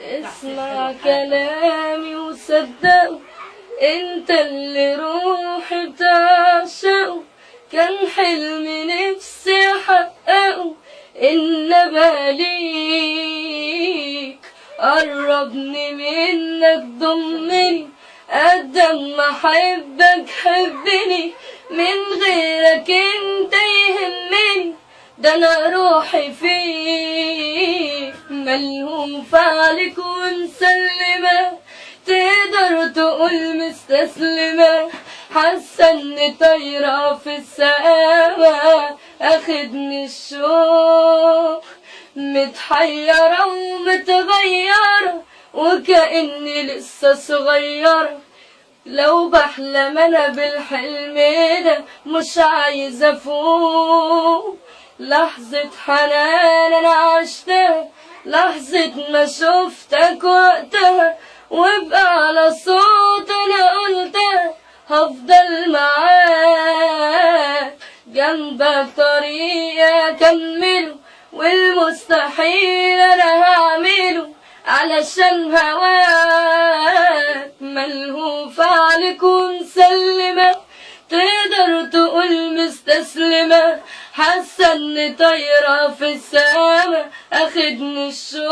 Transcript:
اسمع كلامي وصدقه، انت اللي روحي بتعشقه. كان حلمي نفسي احققه ان باليك. قربني منك ضمني، قد ما احبك حبني، من غيرك انت يهمني، ده انا روحي فيك. ملهوفة عليك ومسلمة، تقدر تقول مستسلمة، حاسة اني طايرة في السما، اخدني الشوق، متحيرة ومتغيرة، وكأني لسه صغيرة. لو بحلم انا بالحلم ده، مش عايزة افوق. لحظة حنان انا عشتها، لحظة ما شفتك وقتها، وابقى على صوت انا قلتها، هفضل معاك جنبك، طريق اكمله، والمستحيل انا هعمله علشان هواك. ملهوفة عليك ومسلمة، تقدر تقول مستسلمة، حاسة اني طايرة في السما، اخدني الشوق.